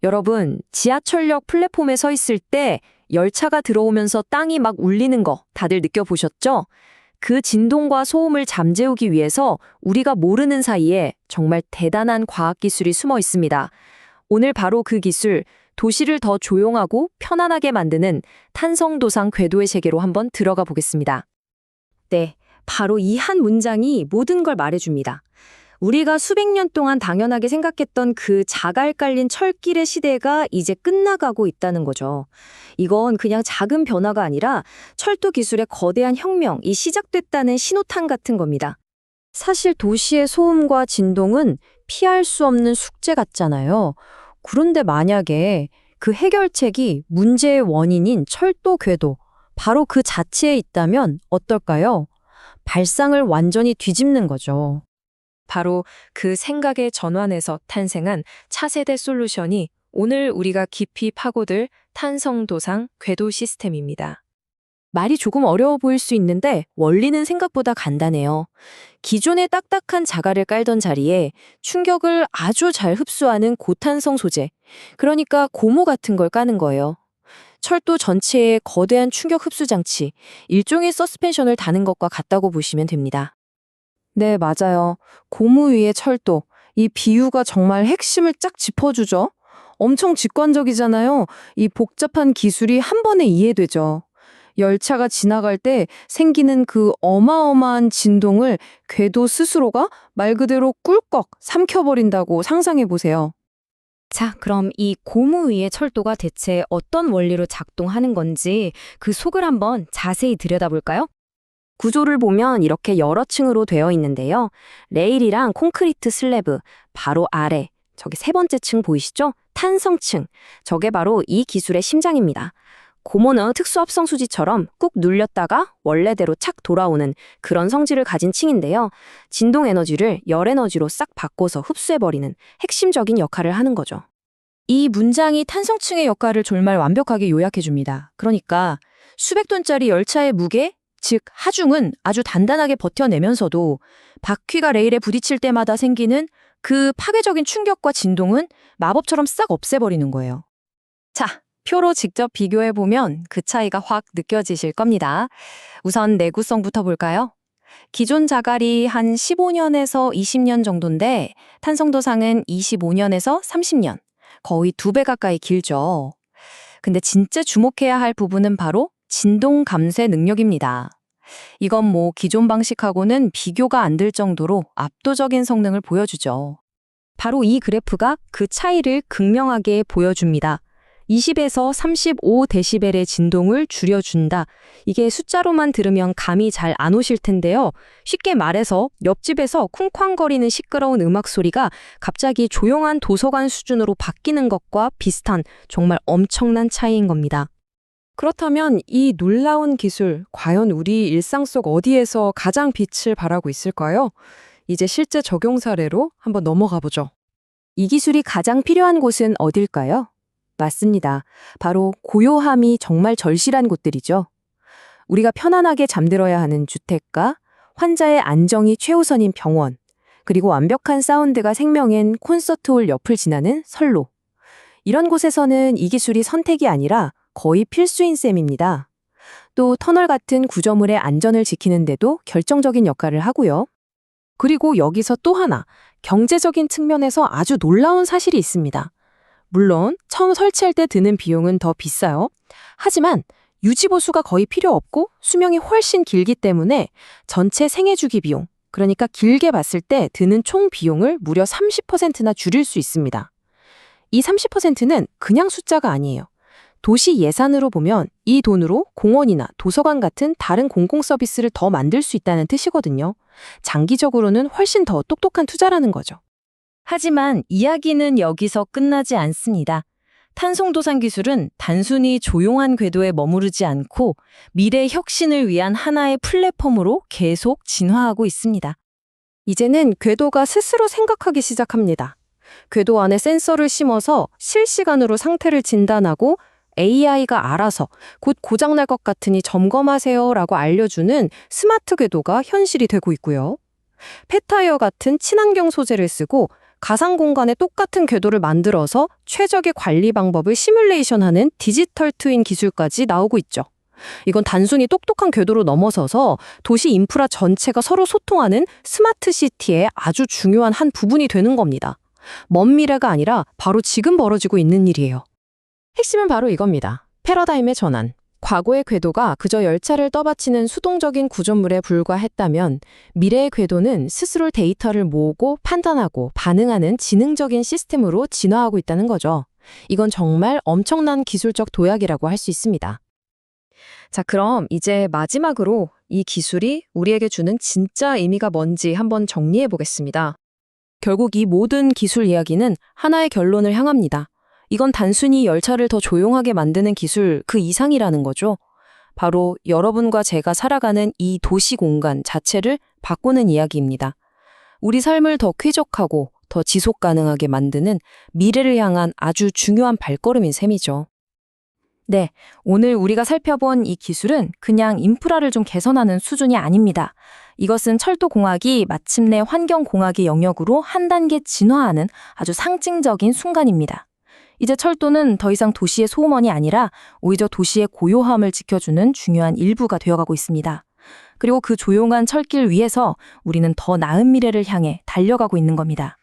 여러분, 지하철역 플랫폼에 서 있을 때 열차가 들어오면서 땅이 막 울리는 거 다들 느껴보셨죠? 그 진동과 소음을 잠재우기 위해서 우리가 모르는 사이에 정말 대단한 과학기술이 숨어 있습니다. 오늘 바로 그 기술, 도시를 더 조용하고 편안하게 만드는 탄성도상 궤도의 세계로 한번 들어가 보겠습니다. 네, 바로 이 한 문장이 모든 걸 말해줍니다. 우리가 수백 년 동안 당연하게 생각했던 그 자갈 깔린 철길의 시대가 이제 끝나가고 있다는 거죠. 이건 그냥 작은 변화가 아니라 철도 기술의 거대한 혁명이 시작됐다는 신호탄 같은 겁니다. 사실 도시의 소음과 진동은 피할 수 없는 숙제 같잖아요. 그런데 만약에 그 해결책이 문제의 원인인 철도 궤도, 바로 그 자체에 있다면 어떨까요? 발상을 완전히 뒤집는 거죠. 바로 그 생각의 전환에서 탄생한 차세대 솔루션이 오늘 우리가 깊이 파고들 탄성도상 궤도 시스템입니다. 말이 조금 어려워 보일 수 있는데 원리는 생각보다 간단해요. 기존의 딱딱한 자갈을 깔던 자리에 충격을 아주 잘 흡수하는 고탄성 소재, 그러니까 고무 같은 걸 까는 거예요. 철도 전체에 거대한 충격 흡수 장치, 일종의 서스펜션을 다는 것과 같다고 보시면 됩니다. 네, 맞아요. 고무 위에 철도. 이 비유가 정말 핵심을 쫙 짚어주죠. 엄청 직관적이잖아요. 이 복잡한 기술이 한 번에 이해되죠. 열차가 지나갈 때 생기는 그 어마어마한 진동을 궤도 스스로가 말 그대로 꿀꺽 삼켜버린다고 상상해 보세요. 자, 그럼 이 고무 위의 철도가 대체 어떤 원리로 작동하는 건지 그 속을 한번 자세히 들여다볼까요? 구조를 보면 이렇게 여러 층으로 되어 있는데요. 레일이랑 콘크리트 슬래브, 바로 아래, 저기 세 번째 층 보이시죠? 탄성층, 저게 바로 이 기술의 심장입니다. 고무는 특수합성 수지처럼 꾹 눌렸다가 원래대로 착 돌아오는 그런 성질을 가진 층인데요. 진동 에너지를 열 에너지로 싹 바꿔서 흡수해버리는 핵심적인 역할을 하는 거죠. 이 문장이 탄성층의 역할을 정말 완벽하게 요약해줍니다. 그러니까 수백 톤짜리 열차의 무게, 즉 하중은 아주 단단하게 버텨내면서도 바퀴가 레일에 부딪힐 때마다 생기는 그 파괴적인 충격과 진동은 마법처럼 싹 없애버리는 거예요. 자, 표로 직접 비교해보면 그 차이가 확 느껴지실 겁니다. 우선 내구성부터 볼까요? 기존 자갈이 한 15년에서 20년 정도인데 탄성도상은 25년에서 30년, 거의 2배 가까이 길죠. 근데 진짜 주목해야 할 부분은 바로 진동 감쇄 능력입니다. 이건 뭐 기존 방식하고는 비교가 안 될 정도로 압도적인 성능을 보여주죠. 바로 이 그래프가 그 차이를 극명하게 보여줍니다. 20에서 35데시벨의 진동을 줄여준다. 이게 숫자로만 들으면 감이 잘 안 오실 텐데요. 쉽게 말해서 옆집에서 쿵쾅거리는 시끄러운 음악 소리가 갑자기 조용한 도서관 수준으로 바뀌는 것과 비슷한 정말 엄청난 차이인 겁니다. 그렇다면 이 놀라운 기술, 과연 우리 일상 속 어디에서 가장 빛을 발하고 있을까요? 이제 실제 적용 사례로 한번 넘어가 보죠. 이 기술이 가장 필요한 곳은 어딜까요? 맞습니다. 바로 고요함이 정말 절실한 곳들이죠. 우리가 편안하게 잠들어야 하는 주택가, 환자의 안정이 최우선인 병원, 그리고 완벽한 사운드가 생명인 콘서트홀 옆을 지나는 선로. 이런 곳에서는 이 기술이 선택이 아니라 거의 필수인 셈입니다. 또 터널 같은 구조물의 안전을 지키는 데도 결정적인 역할을 하고요. 그리고 여기서 또 하나, 경제적인 측면에서 아주 놀라운 사실이 있습니다. 물론 처음 설치할 때 드는 비용은 더 비싸요. 하지만 유지보수가 거의 필요 없고 수명이 훨씬 길기 때문에 전체 생애주기 비용, 그러니까 길게 봤을 때 드는 총 비용을 무려 30%나 줄일 수 있습니다. 이 30%는 그냥 숫자가 아니에요. 도시 예산으로 보면 이 돈으로 공원이나 도서관 같은 다른 공공 서비스를 더 만들 수 있다는 뜻이거든요. 장기적으로는 훨씬 더 똑똑한 투자라는 거죠. 하지만 이야기는 여기서 끝나지 않습니다. 탄성도상 기술은 단순히 조용한 궤도에 머무르지 않고 미래 혁신을 위한 하나의 플랫폼으로 계속 진화하고 있습니다. 이제는 궤도가 스스로 생각하기 시작합니다. 궤도 안에 센서를 심어서 실시간으로 상태를 진단하고 AI가 알아서 곧 고장날 것 같으니 점검하세요 라고 알려주는 스마트 궤도가 현실이 되고 있고요. 폐타이어 같은 친환경 소재를 쓰고 가상 공간에 똑같은 궤도를 만들어서 최적의 관리 방법을 시뮬레이션하는 디지털 트윈 기술까지 나오고 있죠. 이건 단순히 똑똑한 궤도로 넘어서서 도시 인프라 전체가 서로 소통하는 스마트 시티의 아주 중요한 한 부분이 되는 겁니다. 먼 미래가 아니라 바로 지금 벌어지고 있는 일이에요. 핵심은 바로 이겁니다. 패러다임의 전환. 과거의 궤도가 그저 열차를 떠받치는 수동적인 구조물에 불과했다면 미래의 궤도는 스스로 데이터를 모으고 판단하고 반응하는 지능적인 시스템으로 진화하고 있다는 거죠. 이건 정말 엄청난 기술적 도약이라고 할 수 있습니다. 자, 그럼 이제 마지막으로 이 기술이 우리에게 주는 진짜 의미가 뭔지 한번 정리해 보겠습니다. 결국 이 모든 기술 이야기는 하나의 결론을 향합니다. 이건 단순히 열차를 더 조용하게 만드는 기술 그 이상이라는 거죠. 바로 여러분과 제가 살아가는 이 도시 공간 자체를 바꾸는 이야기입니다. 우리 삶을 더 쾌적하고 더 지속 가능하게 만드는 미래를 향한 아주 중요한 발걸음인 셈이죠. 네, 오늘 우리가 살펴본 이 기술은 그냥 인프라를 좀 개선하는 수준이 아닙니다. 이것은 철도공학이 마침내 환경공학의 영역으로 한 단계 진화하는 아주 상징적인 순간입니다. 이제 철도는 더 이상 도시의 소음원이 아니라 오히려 도시의 고요함을 지켜주는 중요한 일부가 되어가고 있습니다. 그리고 그 조용한 철길 위에서 우리는 더 나은 미래를 향해 달려가고 있는 겁니다.